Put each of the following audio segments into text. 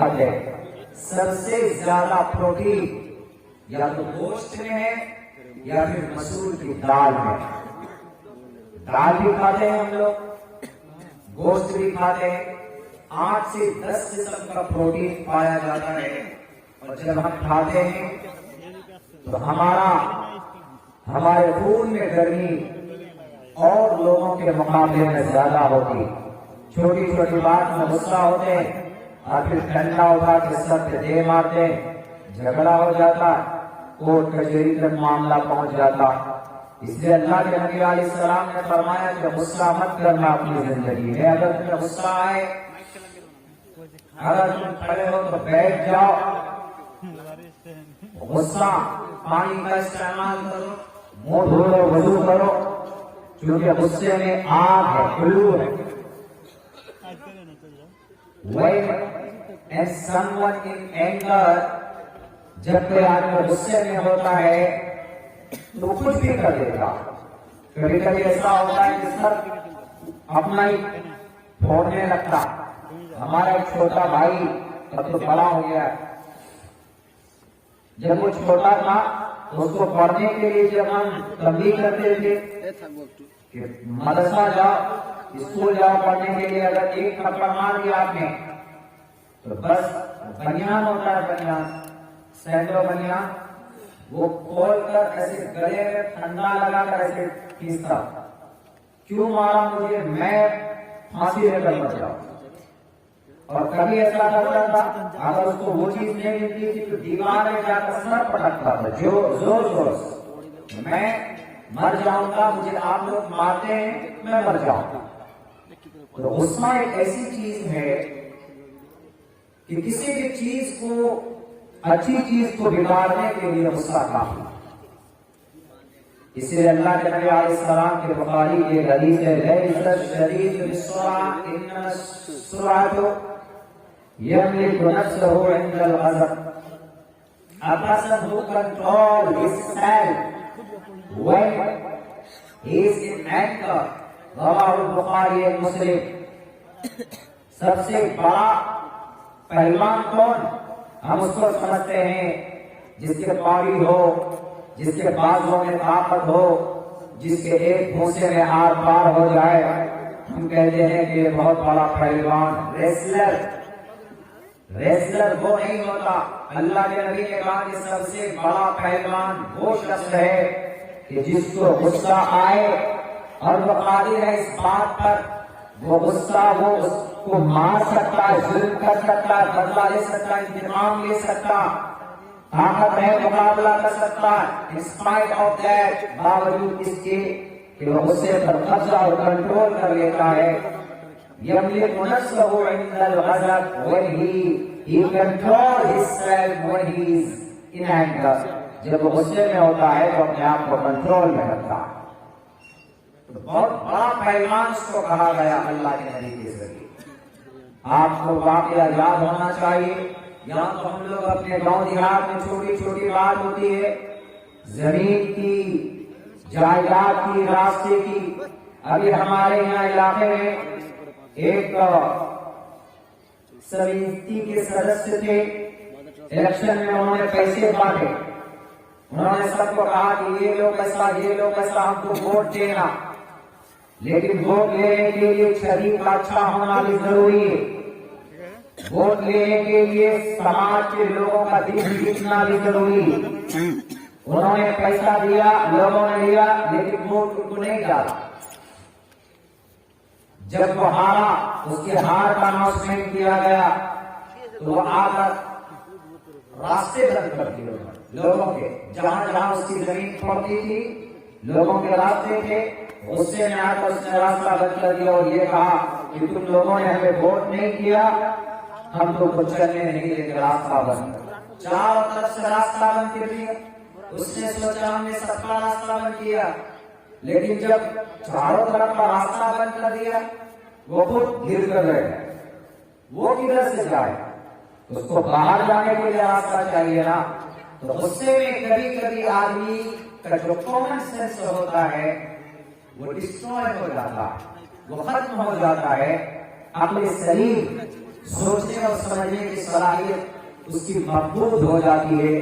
کھاتے ہیں، سب سے زیادہ پروٹین یا تو گوشت میں ہے یا پھر مسور کی دال میں۔ دال بھی کھاتے ہیں ہم لوگ، گوشت بھی کھاتے ہیں، 8 سے 10 قسم کا پروٹین پایا جاتا ہے، اور جب ہم کھاتے ہیں تو ہمارے خون میں گرمی اور لوگوں کے مقابلے میں زیادہ ہوتی، چھوٹی چھوٹی بات میں غصہ ہوتے اور پھر ڈنڈا اٹھا کے سب پہ دے مارتے، جھگڑا ہو جاتا، کورٹ کچہری تک معاملہ پہنچ جاتا۔ اس لیے اللہ کے نبی علیہ السلام نے فرمایا کہ غصہ مت کرنا اپنی زندگی میں، اگر تمہیں غصہ آئے، اگر تم کھڑے ہو تو بیٹھ جاؤ، غصہ پانی کا استعمال کرو، منہ دھو، وضو کرو، کیونکہ غصے میں آگ ہے، خلو ہے۔ When someone in anger، جب کوئی آدمی غصے میں ہوتا ہے تو وہ کچھ بھی کر دیتا۔ کبھی کبھی ایسا ہوتا ہے کہ سر اپنا ہی پھوڑنے لگتا۔ ہمارا ایک چھوٹا بھائی اب تو بڑا ہو گیا ہے، جب وہ چھوٹا تھا تو اس کو پڑھنے کے لیے جب ہم تنبیہ کرتے تھے کہ مدرسہ جاؤ، اسکول جاؤ پڑھنے کے لیے، اگر ایک تھپڑ مار دیا آپ نے تو بس بنیان ہوتا ہے، بنیان سینکڑوں بنیان، وہ کھول کر ایسے گلے میں ٹھنڈا لگا کر ایسے کھینچتا، کیوں مارا مجھے، میں پھانسی لے کر مر جاؤں۔ اور کبھی ایسا کرتا تھا اگر اس کو وہ چیز نہیں ملتی تھی تو دیوار میں جا کر سر پٹکتا تھا زور زور سے، میں مر جاؤں گا، مجھے آپ لوگ مارتے ہیں میں مر جاؤں گا۔ تو غصہ ایک ایسی چیز ہے کہ کسی بھی چیز کو، اچھی چیز کو بگاڑنے کے لیے غصہ کافی۔ اس لیے اللہ کے نبی علیہ السلام کے بخاری کے حدیث ہے، لیس الشدید بالسرعہ انما السرعة یملک نفسہ عند الغضب۔ A person who controls himself when he is in anger، رواه البخاری مسلم۔ سب سے بڑا پہلوان کون؟ ہم اس کو سمجھتے ہیں جس کے پاڑی ہو، جس کے بازوں میں طاقت ہو، جس کے ایک گھونسے میں آر پار ہو جائے، ہم کہتے ہیں کہ یہ بہت بڑا پہلوان۔ ریسلر وہ نہیں ہوتا۔ اللہ کے نبی نے کہا کہ سب سے بڑا پہلوان وہ شخص ہے کہ جس کو غصہ آئے اور وہ قادر ہے اس بات پر، وہ غصہ وہ اس کو مار سکتا ہے، ظلم کر سکتا ہے، بدلہ لے سکتا ہے، انتقام لے سکتا، طاقت ہے، مقابلہ کر سکتا ہے، انسپائٹ آف دیٹ، باوجود اس کے کہ وہ غصے پر قبضہ اور کنٹرول کر لیتا ہے۔ یملک نفسہ عند الغضب، when he control himself when he is in anger، جب وہ غصے میں ہوتا ہے تو اپنے آپ کو کنٹرول میں رکھتا ہے۔ تو بہت بڑا پہلوان اس کو کہا گیا اللہ کے نبی کے ذریعے۔ آپ کو واقعہ یاد ہونا چاہیے، یا تو ہم لوگ اپنے گاؤں دیہات میں چھوٹی چھوٹی بات ہوتی ہے، زمین کی، جائیداد کی، راستے کی۔ ابھی ہمارے یہاں علاقے میں ایک سمیتی کے سدسیہ تھے، الیکشن میں انہوں نے پیسے بانٹے، انہوں نے سب کو کہا کہ یہ لوگ ایسا، یہ لوگ ایسا، ہم کو ووٹ دینا، لیکن ووٹ لینے کے لیے شریف کا اچھا ہونا بھی ضروری ہے، ووٹ لینے کے لیے سماج کے لوگوں کا دل جیتنا بھی ضروری ہے۔ انہوں نے پیسہ دیا، لوگوں نے لیا، لیکن ووٹ ان کو نہیں ڈالا۔ جب وہ ہارا، اس کے ہار کا اناؤنسمنٹ کیا گیا تو وہ آ کر راستے بند کر دیے لوگوں کے، جہاں جہاں اس کی زمین پڑتی تھی لوگوں کے راستے تھے، غصے میں آ کر اس نے راستہ بند کر دیا اور یہ کہا کہ تم لوگوں نے ہمیں ووٹ نہیں کیا، ہم تو کچھ چلنے نہیں دیں گے، راستہ بند کر۔ چاروں طرف سے راستہ بند کر دیا۔ اس نے سوچا ہم نے سب کا راستہ بند کیا، لیکن جب چاروں طرف کا راستہ بند کر دیا وہ خود گر کر گئے، وہ کدھر سے جائے؟ اس کو باہر جانے کے لیے راستہ چاہیے نا۔ تو غصے میں کبھی کبھی آدمی کا جو کامن سینس ہوتا ہے وہ ڈسٹروائے ہو جاتا ہے، وہ ختم ہو جاتا ہے۔ عقل سلیم سوچنے اور سمجھنے کی صلاحیت اس کی مضبوط ہو جاتی ہے۔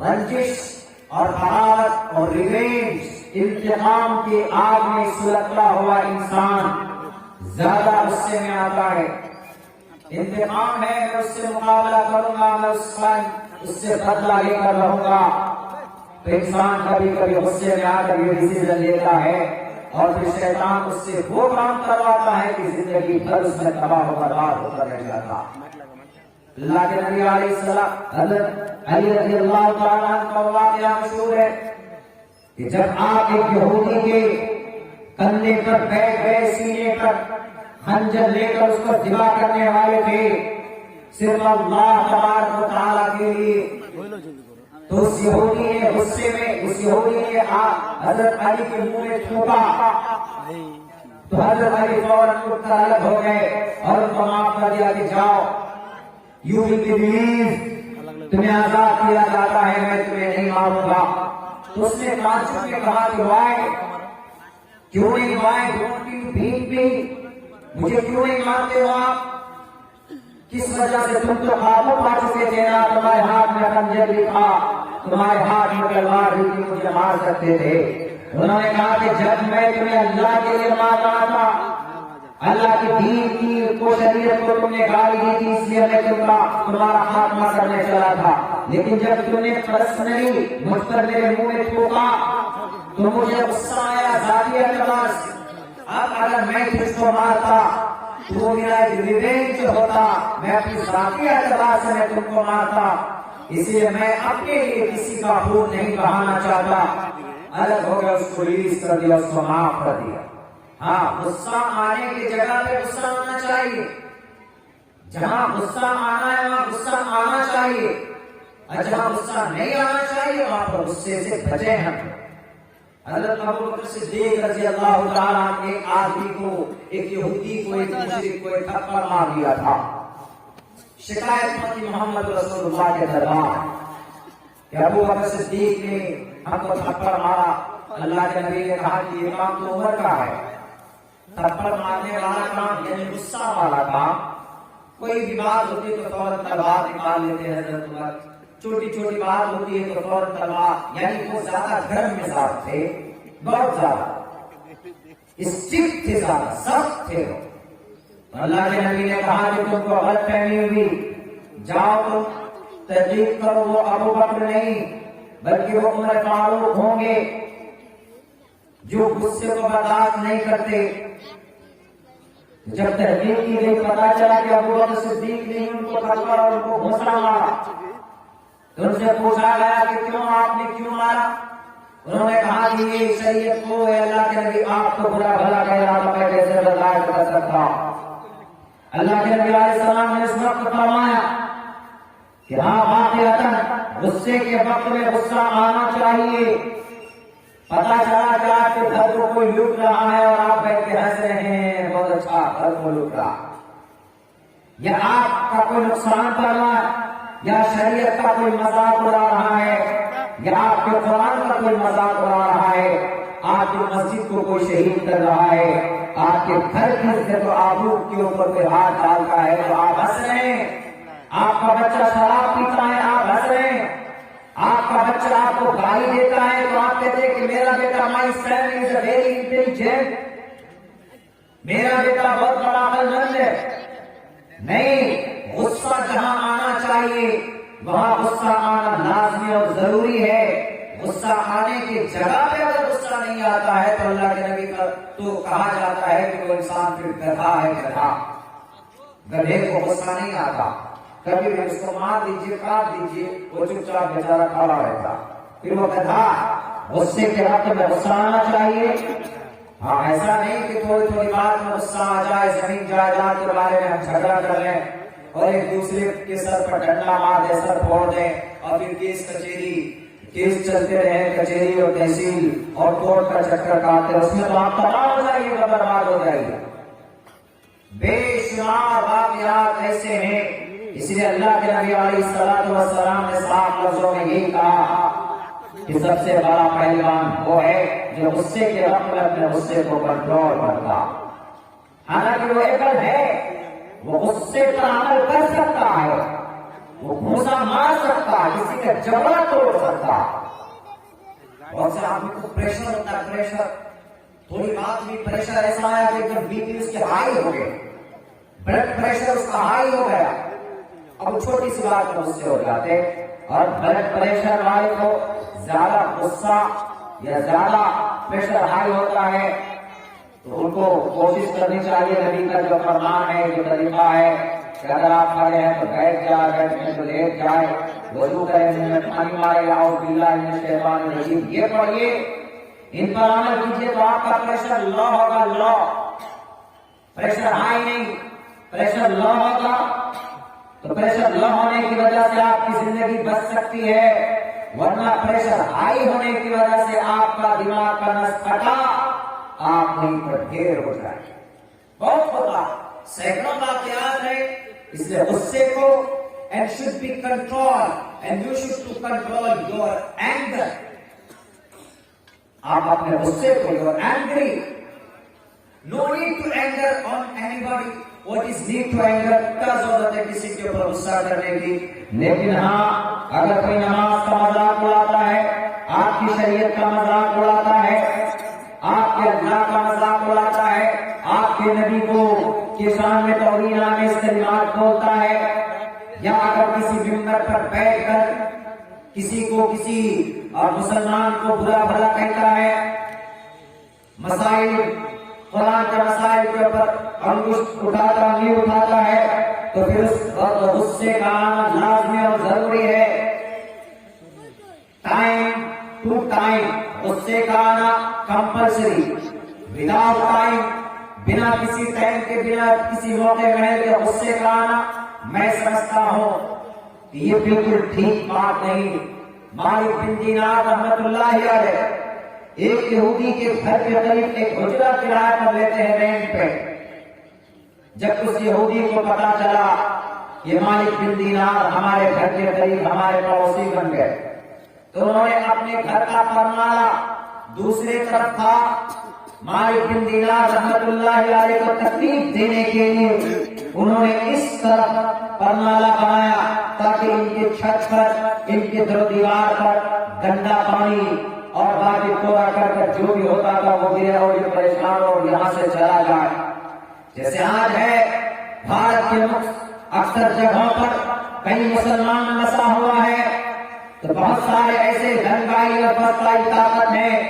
رنجش اور بغاوت اور ریونج، انتقام کی آگ میں سلگتا ہوا انسان زیادہ غصے میں آتا ہے۔ انتقام ہے، میں اس سے مقابلہ کروں گا، میں اس سے بدلہ لے کر رہوں گا، تو انسان کبھی کبھی غصے میں آ کر یہ ڈیسیژن لیتا ہے اور پھر شیطان اس سے وہ کام کرواتا ہے کہ زندگی بھر اس میں تباہ و برباد ہو کر رہ جاتا۔ اللہ کے نبی علیہ السلام حضرت علی رضی اللہ تعالیٰ عنہ کا واقعہ مشہور ہے کہ جب آپ ایک یہودی کے کندھے پر بیٹھ گئے، سینے پر خنجر لے کر اس کو ذبح کرنے والے تھے صرف اللہ تبارک و تعالیٰ کے لیے، تو اس یہودی نے غصے میں حضرت علی کے منہ میں تھوکا، تو حضرت علی فوراً اٹھ کر الگ ہو گئے اور ان کو معاف کر دیا کہ جاؤ، یو ول بی ریلیزڈ، تمہیں آزاد کیا جاتا ہے، میں تمہیں نہیں ماروں گا۔ تو اس نے تعجب میں کہا کہ وائی، کیوں نہیں، وائی ڈونٹ یو بیٹ می، مجھے کیوں نہیں مارتے ہو آپ؟ کس وجہ سے؟ تم تو قابو پا چکے تھے نا، تمہارے ہاتھ میں خنجر بھی تھا، تمہارے ہاتھ میں تلوار بھی تھی، مجھے مار سکتے تھے۔ انہوں نے کہا کہ جب میں تمہیں اللہ کے لیے مار رہا تھا، اللہ کی دین کی کو شریعت کو تم نے گالی دی تھی، اس لیے میں تمہارا خاتمہ کرنے چلا تھا، لیکن جب تم نے پرسنلی مجھ پر میرے منہ میں تھوکا تو مجھے غصہ آیا ذاتی اعتبار سے۔ اب اگر میں تجھ کو مارتا تو وہ میرا ایک ریونج ہوتا، میں اپنی ذاتی اعتبار سے میں تم کو مارتا، اس لیے میں اپنے لیے کسی کا خون نہیں بہانا چاہتا۔ الگ ہو گیا، اس کو ریلیز کر دیا، اس کو معاف کر دیا۔ ہاں، غصہ آنے کی جگہ پہ غصہ آنا چاہیے، جہاں غصہ آنا ہے وہاں غصہ آنا چاہیے، اور جہاں غصہ نہیں آنا چاہیے وہاں پر غصے سے بچیں ہم۔ حضرت ابوبکر صدیق رضی اللہ تعالیٰ عنہ ایک آدمی کو، ایک یہودی کو، ایک مشرک کو ایک تھپڑ مار دیا تھا، شکایت پڑی محمد رسول اللہ کے دربار کہ ابوبکر صدیق نے ہم کو تھپڑ مارا۔ اللہ کے نبی نے کہا کہ یہ کام تو عمر کا ہے، تھپڑ مارنے والا کام یعنی غصہ والا کام، کوئی بھی بات ہوتی تو فوراً تلوار نکال لیتے ہیں حضرت عمر، چھوٹی چھوٹی بات ہوتی ہے تو فوراً تلوار، یعنی وہ زیادہ گرم مزاج تھے، بہت زیادہ اسٹرکٹ تھے، زیادہ سخت تھے وہ۔ اللہ کے نبی نے کہا کہ تم کو غلط فہمی ہوئی، جاؤ تم تحقیق کرو، وہ ابوبکر نہیں بلکہ وہ عمر فاروق ہوں گے جو غصے کو برداشت نہیں کرتے۔ جب تحقیق کی گئی پتا چلا کہ ابوبکر صدیق نے ان کو تھپڑ اور ان کو گھونسا مارا، تو ان سے پوچھا گیا کہ کیوں، آپ نے کیوں مارا؟ انہوں نے کہا کہ یہ شریعت کو ہے، اللہ کے نبی آپ کو برا بھلا کہہ رہا تھا، میں کیسے برداشت کر سکتا؟ اللہ کے نبی علیہ السلام نے اس وقت فرمایا کہ ہاں واقعتاً غصے کے وقت میں غصہ آنا چاہیے۔ پتا چلا کہ گھر کو کوئی لوٹ رہا ہے اور آپ بیٹھ کے ہنس رہے ہیں، بہت اچھا، گھر کو لوٹ رہا، یا آپ کا کوئی نقصان کر رہا ہے، یا شریعت کا کوئی مذاق اڑا رہا ہے، یا آپ کے قرآن کا کوئی مذاق اڑا رہا ہے، آپ کی مسجد کو کوئی شہید کر رہا ہے، آپ کے گھر کی عزت و آبرو کے اوپر کوئی ہاتھ ڈالتا ہے تو آپ ہنس رہے ہیں۔ آپ کا بچہ شراب پیتا ہے، آپ ہنس رہے ہیں۔ آپ کا بچہ آپ کو گالی دیتا ہے تو آپ کہتے ہیں کہ میرا بیٹا مائی سن از اے ویری انٹیلیجنٹ، میرا بیٹا بہت بڑا عقل مند ہے۔ نہیں، غصہ جہاں آنا چاہیے وہاں غصہ آنا لازمی اور ضروری ہے۔ غصہ آنے کی جگہ پہ اگر غصہ نہیں آتا ہے تو اللہ کے نبی کا تو کہا جاتا ہے کہ وہ انسان پھر گدھا ہے، گدھا، گدھے کو غصہ نہیں آتا، کبھی بھی اس کو مار دیجیے، کاٹ دیجیے، وہ چپ چاپ بیچارہ کھڑا رہتا، پھر وہ گدھا۔ غصے کے وقت میں غصہ آنا چاہیے، ہاں، ایسا نہیں کہ تھوڑی تھوڑی بات میں غصہ آ جائے، زمین جائیداد کے بارے میں ہم جھگڑا کر لیں اور ایک دوسرے کے سر پر ڈنڈا مار دیں، سر پھوڑ دیں، اور پھر کیس چلتے رہے، کچہری اور تحصیل اور کورٹ کا چکر کاٹتے، اس میں تو آپ تباہ ہو جائیے، برباد ہو جائیے۔ بے شمار واقعات ایسے ہیں، اس لیے اللہ کے نبی علیہ الصلوۃ والسلام نے صاف لفظوں میں یہی کہا کہ سب سے بڑا پہلوان وہ ہے جو غصے کے وقت میں اپنے غصے کو کنٹرول کرتا۔ حالانکہ وہ ایکڑ ہے، وہ غصے پر عمل کر سکتا ہے، وہ گھوسا مار سکتا ہے، کسی کا جبڑا توڑ سکتا ہے۔ بہت سے آدمی کو پریشر ہوتا ہے، پریشر، تھوڑی بات بھی پریشر ایسا آیا کہ جب بی پی اس کے ہائی ہو گئے، بلڈ پریشر اس کا ہائی ہو گیا، اب چھوٹی سی بات میں غصے ہو جاتے۔ اور بلڈ پریشر والے کو زیادہ غصہ یا زیادہ پریشر ہائی ہوتا ہے تو ان کو کوشش کرنی چاہیے، نبی کا جو فرمان ہے، جو طریقہ ہے کہ اگر آپ کھڑے ہیں تو بیٹھ جائے، بیٹھنے تو لیٹ جائے، وضو کرے، منہ میں پانی مارے، اعوذ باللہ من الشیطان الرجیم یہ پڑھیے، ان پر عمل کیجیے تو آپ کا پریشر لو ہوگا، لو، پریشر ہائی نہیں، پریشر لو ہوگا۔ تو پریشر لو ہونے کی وجہ سے آپ کی زندگی بچ سکتی ہے، ورنہ پریشر ہائی ہونے کی وجہ سے آپ کا دماغ کا نس پھٹا، آپ نہیں پر ڈھیر ہو جائے۔ بہت ہوتا، سینکڑوں واقعات ہے، اس لیے غصے کو and should be controlled and you should to control your anger۔ آپ اپنے غصے کو، you are angry، no need to anger on anybody، what is need to anger، کیا ضرورت ہے کسی کے اوپر غصہ کرنے کی؟ لیکن ہاں اگر کوئی نماز کا مذاق اڑاتا ہے، آپ کی شریعت کا مذاق اڑاتا ہے، آپ کے اللہ کا مذاق اڑاتا ہے، آپ کے نبی کو کے سامنے توہین آمیز کلمات بولتا ہے، یا اگر کسی ممبر پر بیٹھ کر کسی کو، کسی اور مسلمان کو برا بھلا کہتا ہے، مسائل، قرآن کے مسائل کے اوپر انگشت اٹھاتا نہیں اٹھاتا ہے، تو پھر اس وقت غصے کا آنا لازمی اور ضروری ہے۔ ٹائم ٹو ٹائم غصے کا آنا کمپلسری، وداؤٹ ٹائم، بنا کسی ٹائم کے، بنا کسی موقع محل کے غصے کا آنا، میں سمجھتا ہوں کہ یہ بالکل ٹھیک بات نہیں۔ مالک بن دینار رحمت اللہ علیہ ایک یہودی کے گھر کے قریب ایک حجرہ کرایہ پر لیتے ہیں، رینٹ پہ۔ جب اس یہودی کو پتا چلا یہ مالک بن دینار ہمارے گھر کے قریب ہمارے پڑوسی بن گئے، تو انہوں نے اپنے گھر کا پرنامہ دوسرے طرف تھا، مالک بن دینار رحمت اللہ علیہ کو تکلیف دینے کے لیے انہوں نے اس طرف پرنامہ بنایا تاکہ ان کے چھت پر، ان کے در و دیوار پر گندا پانی اور باقی کوڑا کرکٹ جو بھی ہوتا تھا وہ گرے اور یہ پریشان اور یہاں سے چلا جائے۔ جیسے آج ہے بھارت کے اکثر جگہوں پر کئی مسلمان مسا ہوا ہے، تو بہت سارے ایسے دھنگائی اور بسائی طاقت ہیں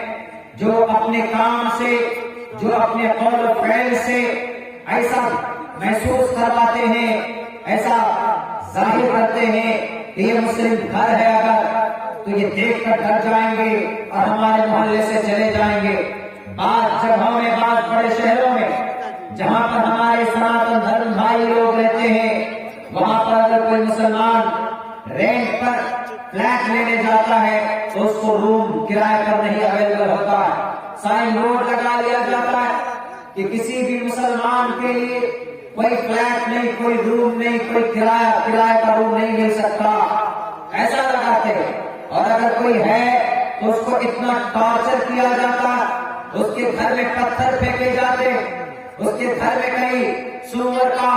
جو اپنے کام سے، جو اپنے قول و فعل سے ایسا محسوس کرواتے ہیں، ایسا ظاہر کرتے ہیں کہ یہ مسلم گھر ہے، اگر تو یہ دیکھ کر ڈر جائیں گے اور ہمارے محلے سے چلے جائیں گے۔ بعض جگہوں میں، بعض بڑے شہروں میں جہاں پر ہمارے سناتن دھرم بھائی لوگ رہتے ہیں، وہاں پر اگر کوئی مسلمان رینٹ پر فلیٹ لینے جاتا ہے تو اس کو روم کرایہ پر نہیں اویلیبل ہوتا ہے، سائن بورڈ لگا دیا جاتا ہے کہ کسی بھی مسلمان کے لیے کوئی فلیٹ نہیں، کوئی روم نہیں، کوئی کرایہ کا روم نہیں مل سکتا، ایسا لگاتے ہیں۔ اور اگر کوئی ہے تو اس کو اتنا ٹارچر کیا جاتا، اس کے گھر میں پتھر پھینکے جاتے، اس کے گھر میں کہیں سور کا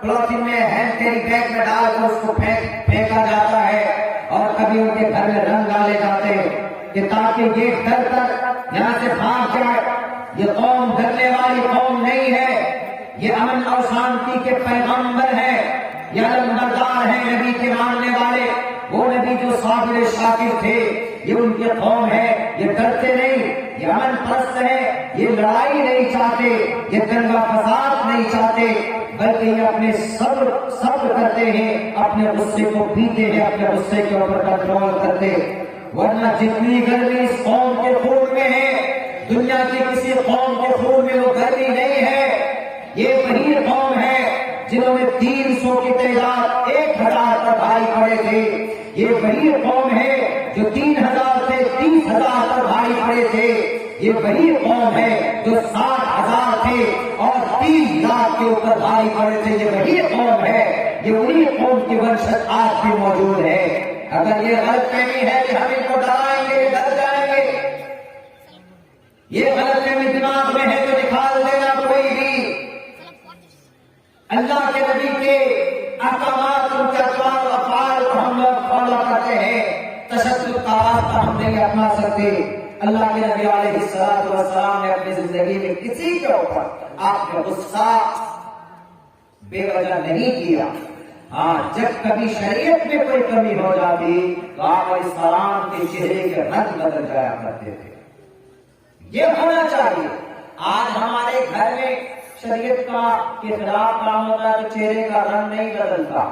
پولیتھین میں، ہینڈ کیری بیگ میں ڈال کر اس کو پھینکا جاتا ہے، اور کبھی ان کے گھر میں رنگ ڈالے جاتے کہ تاکہ یہ ڈر کر یہاں سے بھاگ جائے۔ یہ قوم ڈرنے والی قوم نہیں ہے، یہ امن اور شانتی کے پیغمبر ہیں، یہ علمبردار ہیں، نبی کے ماننے والے، وہ نبی جو صابر شاکر تھے، یہ ان کی قوم ہے، یہ ڈرتے نہیں، یہ امن پرست ہے، یہ لڑائی نہیں چاہتے، یہ دنگا فساد نہیں چاہتے، بلکہ یہ اپنے صبر کرتے ہیں، اپنے غصے کو پیتے ہیں، اپنے غصے کے اوپر کنٹرول کرتے۔ ورنہ جتنی گرمی اس قوم کے خون میں ہے، دنیا کی کسی قوم کے خون میں وہ گرمی نہیں ہے۔ یہ وہی قوم ہے جنہوں نے 300 کی تعداد 1000 پر بھائی پڑے تھے، یہ وہی قوم ہے جو 3000 سے 30,000 پر بھائی پڑے تھے، یہ وہی قوم ہے جو 60,000 تھے اور 3 لاکھ کے اوپر بھائی پڑے تھے، یہ وہی قوم ہے، یہ وہی قوم کی ورثت آج بھی موجود ہے۔ اگر یہ غلط فہمی ہے کہ ہم ان کو ڈرائیں گے، ڈر جائیں گے، یہ غلط فہمی دماغ میں ہے تو نکال دینا کوئی بھی، اللہ کے نبی کے احکامات، ان کے اقوال افعال کو ہم لوگ فالو کرتے ہیں، تشدد کا راستہ ہم نہیں اپنا سکتے۔ اللہ کے نبی علیہ السلام نے اپنی زندگی میں کسی کے اوپر آپ نے غصہ بے وجہ نہیں کیا۔ ہاں، جب کبھی شریعت میں کوئی کمی ہو جاتی تو آپ علیہ السلام کے چہرے کے رنگ بدل جایا کرتے تھے۔ یہ ہونا چاہیے۔ آج ہمارے گھر میں شریعت کا کے خلاف کام ہوتا ہے تو چہرے کا رنگ نہیں بدلتا،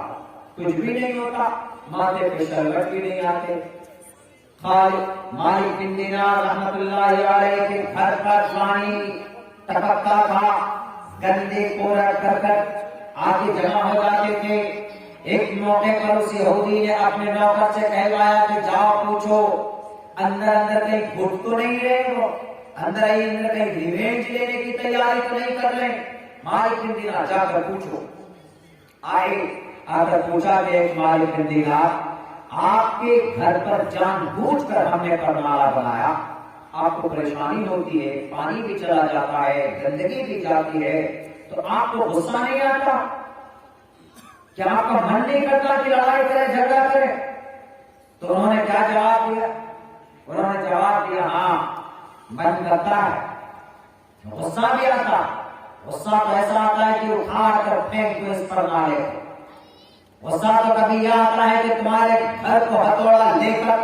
کچھ بھی نہیں ہوتا، ماتھے پہ شربت بھی نہیں آتے۔ مالک بن دینار رحمت اللہ علیہ کے گھر پر پانی ٹپکتا تھا، گندے کوڑا کرکٹ آگے جمع ہو جاتے تھے۔ ایک موقع پر اس یہودی نے اپنے نوکر سے کہلوایا کہ جاؤ پوچھو اندر کہیں گھٹ تو نہیں رہے ہو، اندر کہیں ریونج لینے کی تیاری تو نہیں کر لیں۔ مالک بن دینار جا کر پوچھو۔ آ کر پوچھا کہ ایک مالک بن دینار، آپ کے گھر پر جان بوجھ کر ہم نے پرمارا بنایا، آپ کو پریشانی ہوتی ہے، پانی بھی چلا جاتا ہے، گندگی بھی جاتی ہے، تو آپ کو غصہ نہیں آتا؟ کیا آپ کا من نہیں کرتا کہ لڑائی کرے، جھگڑا کرے؟ تو انہوں نے کیا جواب دیا؟ انہوں نے جواب دیا، ہاں من کرتا ہے، غصہ بھی آتا، غصہ تو ایسا آتا ہے کہ اٹھا کر پھینک دو اس پرمارے کو۔ غصہ تو کبھی یہ آتا ہے کہ تمہارے گھر کو ہتھوڑا لے کر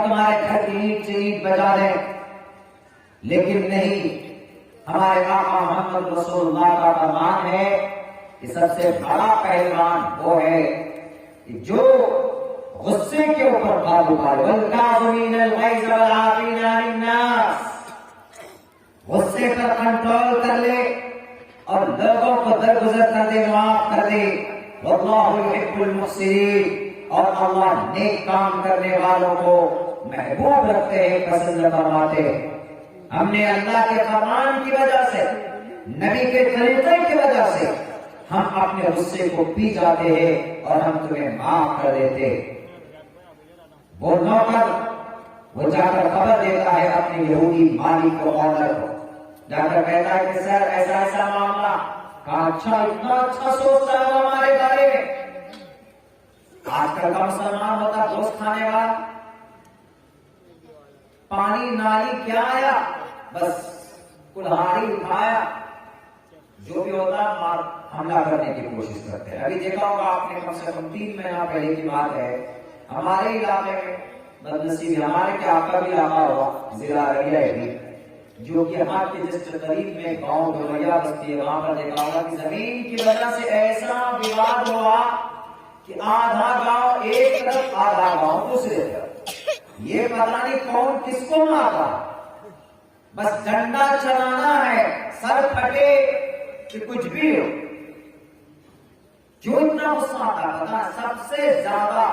تمہارے گھر کی اینٹ سے اینٹ بجا دیں، لیکن نہیں، ہمارے آقا محمد رسول اللہ کا فرمان ہے کہ سب سے بڑا پہلوان وہ ہے کہ جو غصے کے اوپر قابو پائے۔ وَالْكَاظِمِينَ الْغَيْظَ وَالْعَافِينَ عَنِ النَّاسِ، غصے پر کنٹرول کر لے اور لوگوں کو درگزر کر دے، معاف کر دے۔ وَاللَّهُ يُحِبُّ الْمُحْسِنِينَ، اور اللہ نیک کام کرنے والوں کو محبوب رکھتے ہیں، پسند فرماتے ہیں۔ ہم نے اللہ کے فرمان کی وجہ سے، نبی کے طریقے کی وجہ سے ہم اپنے غصے کو پی جاتے ہیں اور ہم تمہیں معاف کر دیتے۔ وہ نوکر وہ جا کر خبر دیتا ہے اپنے یہودی مالک کو، آنر کو، جا کر کہتا ہے کہ سر ایسا ایسا معاملہ۔ کہا اچھا، اتنا اچھا سوچتا ہے ہمارے بارے میں؟ آج کل کا مسلمان ہوتا دوست کھانے والا، پانی نالی کیا آیا، بس کلہاڑی اٹھایا، جو بھی ہوتا مار حملہ کرنے کی کوشش کرتے ہیں۔ ابھی دیکھا ہوگا آپ نے، کم سے کم 3 مہینہ پہلے کی بات ہے، ہمارے علاقے میں بدنصیبی، ہمارے کیا آپ کا بھی علاقہ ہوا ضلع ارریہ بھی، جو کہ یہاں کے جس قریب میں گاؤں گویا بستی ہے، وہاں پر دیکھا ہوگا کہ زمین کی وجہ سے ایسا وواد ہوا کہ آدھا گاؤں ایک طرف، آدھا گاؤں دوسرے طرف، یہ پتہ نہیں کون کس کو مارا، بس ڈنڈا چلانا ہے، سر پھٹے کہ کچھ بھی ہو۔ جو اتنا غصہ آتا تھا، سب سے زیادہ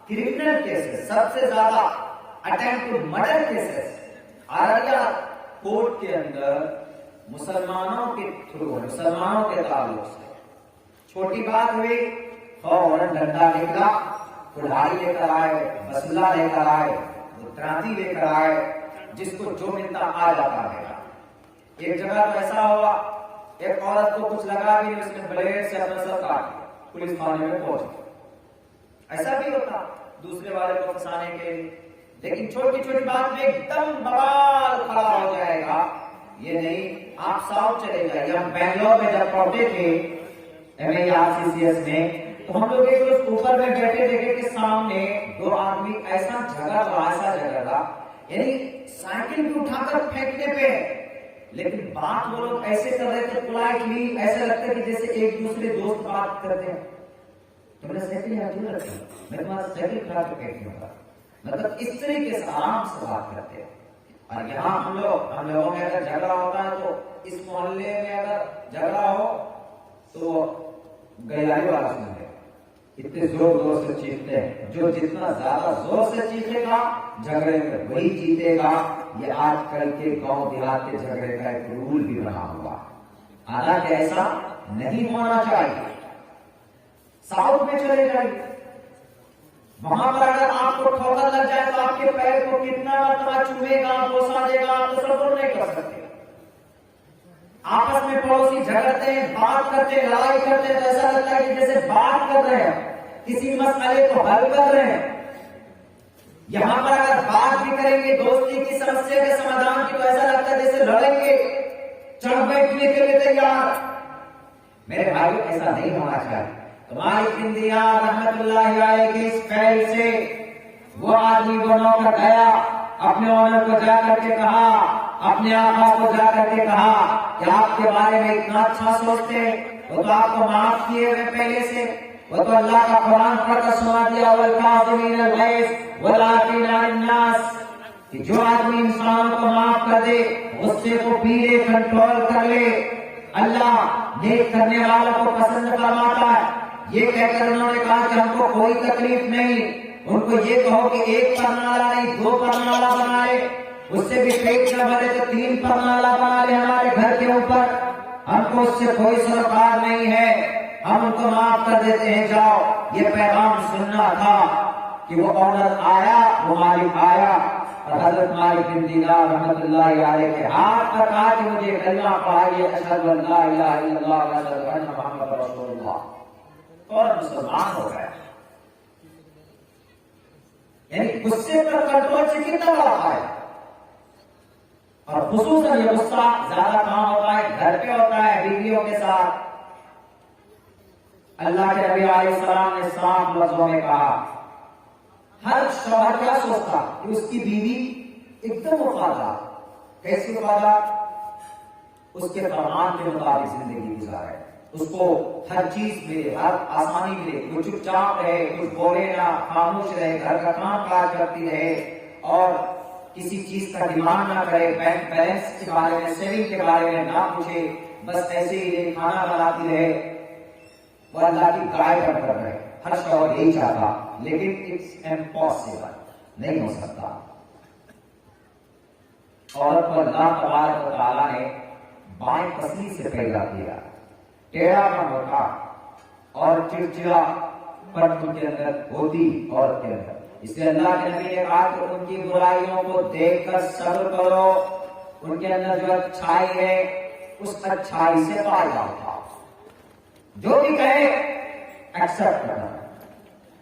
کرمنل کیسز، سب سے زیادہ attempt murder cases Araria court کے اندر مسلمانوں کے تھرو، مسلمانوں کے تعلق سے چھوٹی بات ہوئی، فوراً ڈنڈا نکلا، کلہاڑی لے کر آئے، بسلہ لے کر آئے، تراتی لے کر آئے، جس کو جو ملتا آ جاتا ہے۔ ایک جگہ تو ایسا ہوا، ایک عورت کو کچھ لگا بھی، اس نے بلیڈ سے اپنا سر کاٹ دیا، پولیس تھانے میں پہنچ گئی۔ ایسا بھی ہوتا دوسرے والے کو پھنسانے کے لیے، لیکن چھوٹی چھوٹی بات میں ایک دم بوال کھڑا ہو جائے گا، یہ نہیں۔ آپ ساؤتھ چلے جائیے، ہم بنگلور میں جب پڑھتے تھے MARCCS میں، تو ہم لوگ ایک روز اوپر میں بیٹھے دیکھے کہ سامنے 2 آدمی ایسا جھگڑا رہا، یعنی سائیکل کو اٹھا کر پھینکنے پہ، لیکن بات وہ لوگ ایسے کر رہے تھے پولائٹلی، ایسا لگتا کہ جیسے ایک دوسرے دوست بات کرتے ہیں۔ تو میں نے سائیکل یہاں کیوں رکھی، میں تمہارا سائیکل کھڑا کر پھینکوں گا، مطلب اس طریقے سے آرام سے بات کرتے ہیں۔ اور یہاں ہم لوگوں میں اگر جھگڑا ہوتا ہے تو اس محلے میں اگر جھگڑا ہو تو گیلائی والا سنتے ہیں، اتنے زور سے چیختے ہیں، جو جتنا زیادہ زور سے چیخے گا جھگڑے میں وہی جیتے گا۔ یہ آج کل کے گاؤں دیہات کے جھگڑے کا ایک رول بھی بنا ہوا، حالانکہ ایسا نہیں ہونا چاہیے۔ ساؤتھ میں چلے جائیے، وہاں پر اگر آپ کو ٹھوکر لگ جائے تو آپ کے پیر کو کتنا مرتبہ چومے گا، بوسا دے گا، آپ تصور نہیں کر سکتے۔ آپس میں پڑوسی جھگڑتے ہیں، بات کرتے ہیں، لڑائی کرتے ہیں تو ایسا لگتا ہے کہ جیسے بات کر رہے ہیں، کسی مسئلے کو حل کر رہے ہیں۔ یہاں پر اگر بات بھی کریں گے دوستی کی سمسیا کے سمادھان کی تو ایسا لگتا ہے جیسے لڑیں گے، چڑھ بیٹھنے کے لیے تیار۔ میرے بھائیو ایسا نہیں ہونا چاہیے۔ مالک بن دینار رحمت اللہ علیہ کے اس فعل سے وہ آدمی وہ نوکر گیا، اپنے اونر کو جا کر کے کہا، اپنے آقا کو جا کر کے کہا کہ آپ کے بارے میں اتنا اچھا سوچتے ہیں، وہ تو آپ کو معاف کیے ہوئے پہلے سے، وہ تو اللہ کا قرآن پڑھ کر سنا دیا والکاظمین الغیظ والعافین عن الناس، کہ جو آدمی انسان کو معاف کر دے، غصے کو پی لے، کنٹرول کر لے، اللہ نیک کرنے والوں کو پسند فرماتا ہے۔ یہ کہہ کر انہوں نے کہا کہ ہم کو کوئی تکلیف نہیں، ان کو یہ کہو کہ ایک پرنالا نہیں 2 پرنالا بنائے، اس سے بھی پیٹ نہ بھرے تو 3 پرنالا بنا لے ہمارے گھر کے اوپر، ہم کو اس سے کوئی سروکار نہیں ہے، ہم ان کو معاف کر دیتے ہیں، جاؤ۔ یہ پیغام سننا تھا کہ وہ آنر آیا، وہ مالک آیا، اور حضرت مالک بن دینار رحمت اللہ علیہ کے ہاتھ پر کہا کہ مجھے کلمہ پڑھائیے، اشہد ان لا الہ الا اللہ و اشہد ان محمد رسول اللہ، اور مسلمان ہو گیا۔ یعنی غصے پر کنٹرول سے کتنا بڑا ہے، اور خصوصاً یہ غصہ زیادہ کہاں ہوتا ہے؟ گھر پہ ہوتا ہے، بیویوں کے ساتھ۔ اللہ کے نبی علیہ السلام نے صاف لفظوں میں کہا، ہر شوہر کیا سوچتا کہ اس کی بیوی ایک دم وفادار، کیسی وفادار؟ اس کے فرمان کے مطابق زندگی گزارے، اس کو ہر چیز ملے، ہر آسانی ملے، وہ چپ چاپ رہے، کچھ بولے نہ، خاموش رہے، گھر کا کام کاج کرتی رہے، اور کسی چیز کا ڈیمانڈ نہ کرے، بینک بیلنس کے بارے میں، سیونگ کے بارے میں نہ پوچھے، بس ایسے ہی کھانا بناتی رہے، وہ اللہ کی گائے کر رہے۔ ہر شوہر یہی چاہتا، لیکن اٹس امپاسبل، نہیں ہو سکتا۔ عورت کو اللہ تبارک و تعالیٰ نے بائیں پسلی سے پیدا کیا، ٹیڑھا پن ہوتا اور چڑچڑا پن ان کے اندر ہوتی عورت کے اندر، اس لیے اللہ کے نبی نے کہا کہ ان کی برائیوں کو دیکھ کر صبر کرو، ان کے اندر جو اچھائی ہے اس اچھائی سے فائدہ اٹھاؤ، جو بھی کہے ایکسپٹ کرنا،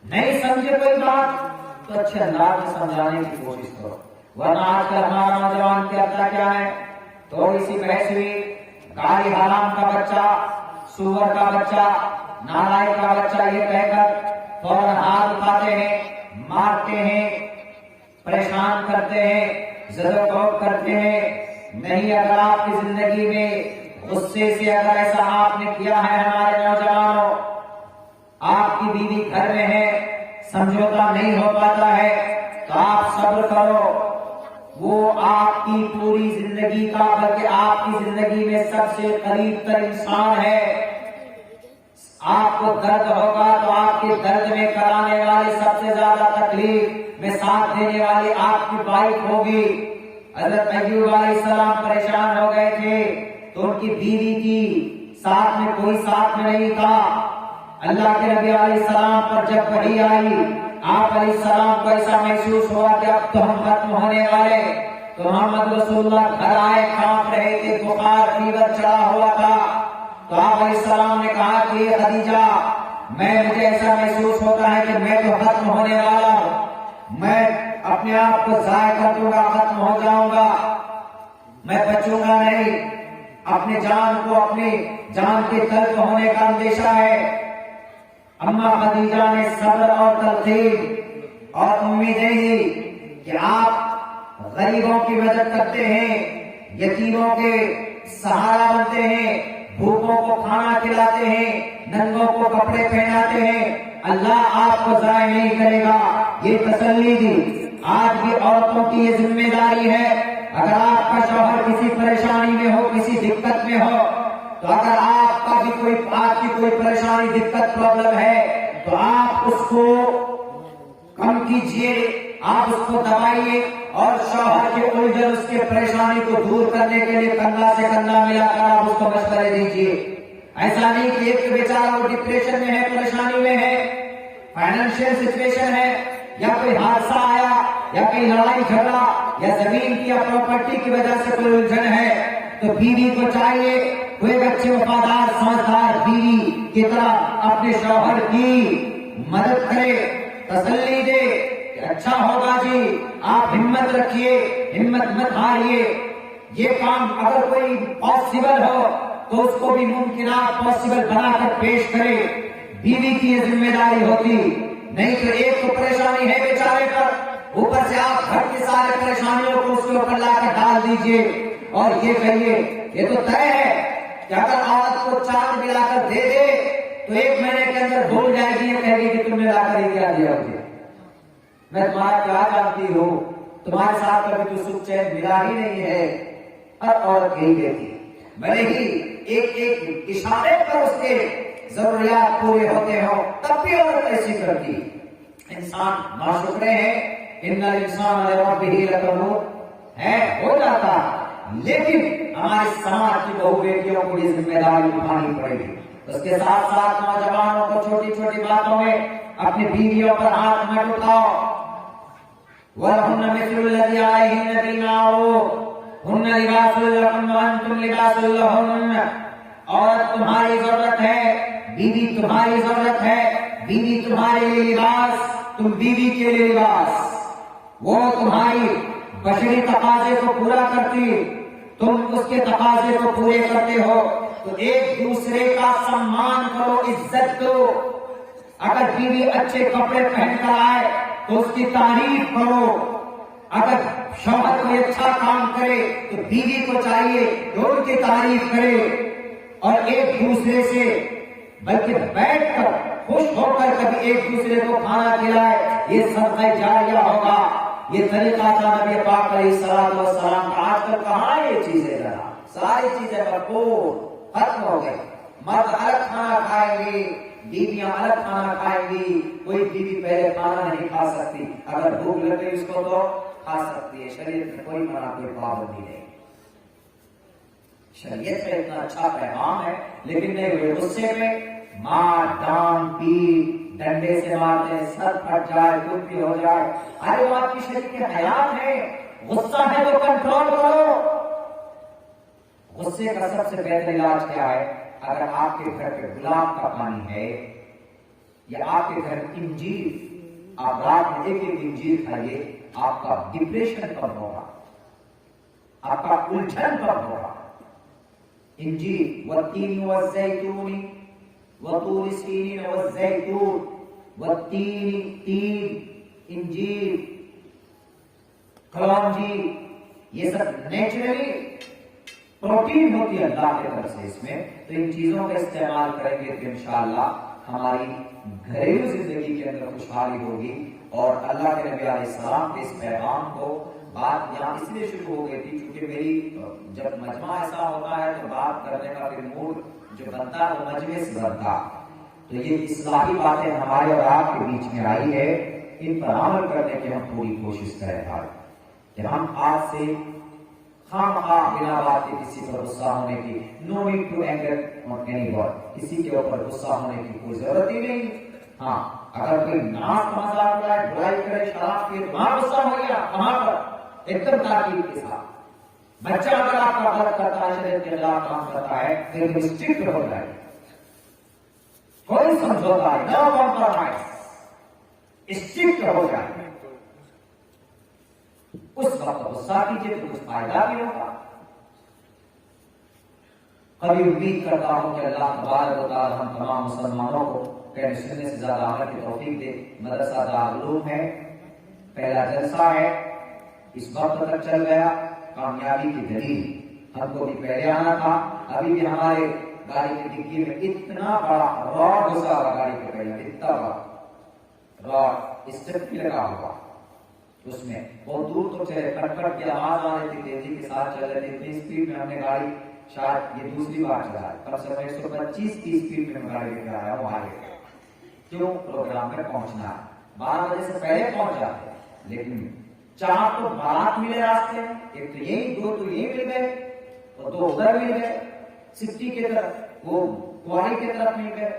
نہیں سمجھے کوئی بات تو اچھے انداز میں سمجھانے کی کوشش کرو، ورنہ آج کل ہمارا نوجوان کرتا کیا ہے؟ تھوڑی سی بحث ہوئی، گالی حرام کا بچہ، سور کا بچہ، نالائق کا بچہ، یہ کہہ کر فوراً ہاتھ اٹھاتے ہیں، مارتے ہیں، پریشان کرتے ہیں، زد و کوب کرتے ہیں۔ نہیں، اگر آپ کی زندگی میں غصے سے اگر ایسا آپ نے کیا ہے، ہمارے نوجوانوں، آپ کی بیوی گھر میں ہے، سمجھوتا نہیں ہو پاتا ہے، تو آپ صبر کرو، وہ آپ کی پوری زندگی کا بلکہ آپ کی زندگی میں سب سے قریب تر انسان ہے۔ آپ کو درد ہوگا تو آپ کے درد میں کرانے والی سب سے زیادہ تکلیف میں ساتھ دینے والی آپ کی وائف ہوگی۔ حضرت ایوب علیہ السلام پریشان ہو گئے تھے تو ان کی بیوی کی ساتھ میں کوئی ساتھ میں نہیں تھا۔ اللہ کے نبی علیہ السلام پر جب وحی آئی، آپ علیہ السلام کو ایسا محسوس ہوا کہ اب تو ہم ختم ہونے والے، تو محمد رسول اللہ گھر آئے، کانپ رہے تھے، بخار فیور چڑھا ہوا تھا، تو آپ علیہ السلام نے کہا کہ خدیجہ، مجھے ایسا محسوس ہوتا ہے کہ میں تو ختم ہونے والا ہوں، میں اپنے آپ کو ضائع کر دوں گا، ختم ہو جاؤں گا، میں بچوں گا نہیں، اپنے جان کو، اپنی جان کے تلف ہونے کا اندیشہ ہے۔ اما خدیجہ نے صبر اور تلقین اور امیدیں دی کہ آپ غریبوں کی مدد کرتے ہیں، یتیموں کے سہارا بنتے ہیں، بھوکوں کو کھانا کھلاتے ہیں، ننگوں کو کپڑے پہناتے ہیں، اللہ آپ کو ضائع نہیں کرے گا، یہ تسلی دی۔ آج بھی عورتوں کی یہ ذمہ داری ہے، اگر آپ کا شوہر کسی پریشانی میں ہو، کسی دقت میں ہو، تو اگر آپ کا بھی آپ کی کوئی پریشانی، دقت، پرابلم ہے، تو آپ اس کو کم کیجئے، آپ اس کو دبائیے، اور شوہر کے الجھن، اس کے پریشانی کو دور کرنے کے لیے کندھا سے کندھا ملا کر آپ اس کو مشورے دیجئے۔ ایسا نہیں کہ ایک بیچارہ وہ ڈپریشن میں ہے، پریشانی میں ہے، فائنینشیل سچویشن ہے، یا کوئی حادثہ آیا، یا کوئی لڑائی جھگڑا، یا زمین کی یا پراپرٹی کی وجہ سے کوئی الجھن ہے، تو بیوی کو چاہیے وہ ایک اچھے وفادار سمجھدار بیوی کی طرح اپنے شوہر کی مدد کرے، تسلی دے کہ اچھا ہوگا جی، آپ ہمت رکھیے، ہمت مت ہاریے، یہ کام اگر کوئی پاسبل ہو تو اس کو بھی ممکنات پاسبل بنا کر پیش کرے، بیوی کی یہ ذمہ داری ہوتی، نہیں تو ایک تو پریشانی ہے بیچارے پر، اوپر سے آپ گھر کی ساری پریشانیوں کو اس کے اوپر لا کر ڈال دیجئے اور یہ کہیے، یہ تو طے ہے کہ اگر عورت کو چاند بھی لا کر دے دے تو ایک مہینے کے اندر بھول جائے گی، یہ کہے گی کہ تم نے لا کر یہ کیا دیا مجھے، میں تمہارا کیا جانتی ہوں، تمہارے ساتھ کبھی تو سکھ چین ملا ہی نہیں ہے، ہر عورت یہی کہتی، بھلے ہی ایک ایک اشارے پر اس کے ضروریات پورے ہوتے ہوں تب بھی عورت ایسی کرتی، انسان ناشکرے ہیں، ان الانسان لربہ لکنود ہے، ہو جاتا، لیکن ہمارے سماج کی بہو بیٹیوں کو یہ ذمہ داری اٹھانی پڑے گی، اس کے ساتھ ساتھ نوجوانوں کو چھوٹی چھوٹی باتوں میں اپنی بیویوں پر ہاتھ مت اٹھاؤ، وَلَهُنَّ مِثْلُ الَّذِي عَلَيْهِنَّ بِالْمَعْرُوفِ هُنَّ لِبَاسٌ لَكُمْ وَأَنْتُمْ لِبَاسٌ لَهُنَّ، عورت تمہاری ضرورت ہے، بیوی تمہاری ضرورت ہے، بیوی تمہارے لیے لباس، تم بیوی کے لیے لباس، وہ تمہاری بشری تقاضے کو پورا کرتی، تم اس کے تقاضے کو پورے کرتے ہو، تو ایک دوسرے کا سمان کرو، عزت دو، اگر بیوی اچھے کپڑے پہن کر آئے تو اس کی تعریف کرو، اگر شوہر کوئی اچھا کام کرے تو بیوی کو چاہیے کہ ان کی تعریف کرے، اور ایک دوسرے سے بلکہ بیٹھ کر خوش ہو کر کبھی ایک دوسرے کو کھانا کھلائے، یہ صدقہ جاریہ ہوگا، یہ طریقہ تھا نبی پاک علیہ السلام کا۔ آج کل کہاں یہ چیزیں ذرا ساری چیزیں بھرپور ختم ہو گئی، مرد الگ کھانا کھائیں گے، بیویاں الگ کھانا کھائیں گی، کوئی بیوی پہلے کھانا نہیں کھا سکتی، اگر بھوک لگے اس کو تو کھا سکتی ہے، شریعت میں کوئی منع کوئی پابندی نہیں، شریعت کا اتنا اچھا پیغام ہے، لیکن نہیں ہوئے غصے میں مار ڈانٹ پیٹ، ڈنڈے سے مارتے ہیں، سر پھٹ جائے، کچھ بھی ہو جائے، ارے وہ آپ کی شریعت کی حیات ہے، غصہ ہے تو کنٹرول کرو۔ غصے کا سب سے بہتر علاج کیا ہے؟ اگر آپ کے گھر پہ گلاب کا پانی ہے یا آپ کے گھر انجیر، آپ رات میں ایک ایک انجیر کھائیے، آپ کا ڈپریشن کم ہوگا، آپ کا الجھن کم ہوگا۔ انجیر والتین والزیتون وطور سینین والزیتون والتین، تین، انجیر، کلونجی، یہ سب نیچرلی پروٹین ہوتی ہے اللہ کے طرف سے، اس میں تو ان چیزوں کا استعمال کریں گے تو انشاءاللہ ہماری گھریلو زندگی کے اندر خوشحالی ہوگی۔ اور اللہ کے نبی علیہ السلام کے اس پیغام کو بات یہاں اس لیے شروع ہو گئی تھی کیونکہ میری جب مجمع ایسا ہوتا ہے تو بات کرنے کا پھر موڈ جو بنتا ہے وہ مجمع سے بنتا، تو یہ اصلاحی باتیں ہمارے اور آپ کے بیچ میں آئی ہے، ان پر عمل کرنے کی ہم پوری کوشش کریں کہ ہم آج سے خواہ بنا بات کے کسی پر غصہ ہونے کی، no need to anger on anyone, کسی کے اوپر غصہ ہونے کی کوئی ضرورت ہی نہیں۔ ہاں اگر کوئی ناز کا مزاق اڑائے، برائی کرے، شراب پیے، وہاں غصہ ہو گیا، وہاں پر ایک دم تاکید کے ساتھ۔ بچہ اگر آپ کا غلط کرتا ہے، شریعت کے خلاف کام کرتا ہے، پھر اسٹرکٹ ہو جائے، کوئی سمجھوتا ہے، نو کمپرومائز، اسٹرکٹ ہو جائے، اس وقت غصہ کیجیے تو کچھ فائدہ بھی ہوگا۔ کبھی امید کرتا ہوں کہ اللہ تبارک و تعالی ہم تمام مسلمانوں کو کہنے سننے سے زیادہ عمل کی توفیق دے۔ مدرسہ دارالعلوم ہے، پہلا جلسہ ہے، اس وقت تک چل گیا، کامیابی کی دلیل، ہم کو بھی پہلے آنا تھا، ابھی بھی ہمارے گاڑی کی ڈگی میں اتنا بڑا راڈ گھسا ہوا، گاڑی کے پہلے اتنا بڑا راڈ اسٹیپ بھی لگا ہوا، اس میں بہت دور تو چلے، کٹ کٹ کی آواز آ رہی تھی، تیزی کے ساتھ چل رہے تھے، اتنی اسپیڈ میں ہم نے گاڑی، شاید یہ دوسری بار چلا ہے، کم سے کم 125 کی اسپیڈ میں گاڑی لے کر آیا ہوں آگے، کیوں؟ پروگرام میں پہنچنا ہے، 12 بجے سے پہلے پہنچ جاتے ہیں، لیکن 4 تو بارات ملے راستے، ایک تو یہی، 2 تو یہی مل گئے اور 2 ادھر مل گئے، سٹی کی طرف، وہ کواری کی طرف مل گئے،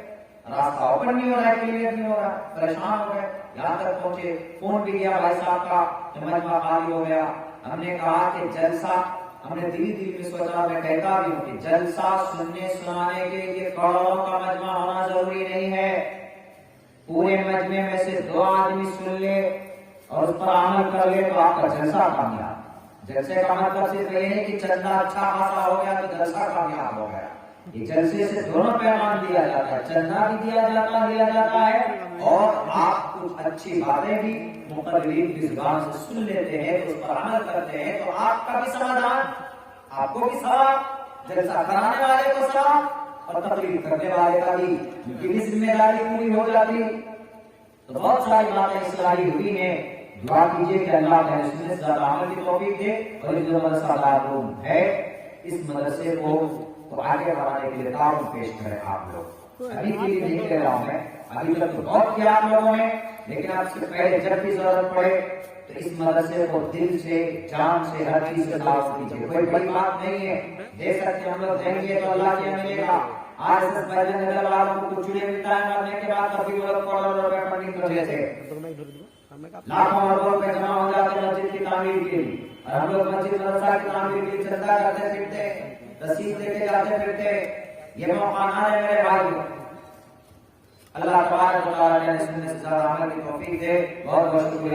راستہ اوپن نہیں ہو رہا ہے، کلیئر نہیں ہو رہا، پریشان ہو گئے، یہاں تک پہنچے، فون بھی گیا بھائی صاحب کا، مجمع خالی ہو گیا، ہم نے کہا کہ جلسہ ہم نے دلی میں سوچا، میں کہتا بھی ہوں کہ جلسہ سننے سنانے کے لیے کروڑوں کا مجمع ہونا ضروری نہیں ہے. پورے مجمع میں سے 2 آدمی سن لے اور اس پر عمل کر لے تو آپ کا جلسہ کامیاب. جلسے کا مطلب صرف یہ نہیں کہ چندہ اچھا خاصا ہو گیا تو جلسہ کامیاب ہو گیا. یہ جلسے سے دونوں پیغام دیا جاتا ہے، چندہ بھی دیا جاتا ہے اور آپ کچھ اچھی باتیں بھی مقررین کی زبان سے سن لیتے ہیں، اس پر عمل کرتے ہیں تو آپ کا بھی سمادھان، آپ کو بھی ثواب، جلسہ کرانے والے کو ثواب اور تقریر کرنے والے کا بھی کی بھی ذمہ داری پوری ہو جاتی. تو بہت ساری باتیں اصلاحی ہوئی ہیں. دعا کیجیے کہ اللہ تعالی اس میں زیادہ عمل کی توفیق دے اور یہ جو مدرسہ دارالعلوم ہے اس مدرسے کو تو آگے بڑھانے کے لیے تعاون پیش کریں. آپ لوگ ابھی کے لیے نہیں کہہ رہا ہوں میں، ابھی تک تو بہت کیا آپ لوگوں نے، لیکن آپ سے پہلے جب بھی ضرورت پڑے تو اس مدرسے کو دل سے جان سے ہر چیز سے تعاون کیجیے. کوئی بڑی بات نہیں ہے، دے سکتے ہم لوگ دیں گے تو اللہ کے ملے گا. آج اس بجن نگر والوں کو کچھ بھی ملتا ہے مرنے کے بعد کبھی وہ لوگ کروڑوں روپے فنڈنگ کر لیتے ہیں، لاکھوں روپے جمع ہو جاتے ہیں مسجد کی تعمیر کے لیے، اور ہم لوگ مسجد مدرسہ کی تعمیر کے لیے چندہ کرتے پھرتے، رسید لے کے جاتے پھرتے. یہ موقع نہ ہے میرے بھائیوں. اللہ تبارک و تعالی نے سننے سے زیادہ عمل کی توفیق دے. بہت بہت شکریہ.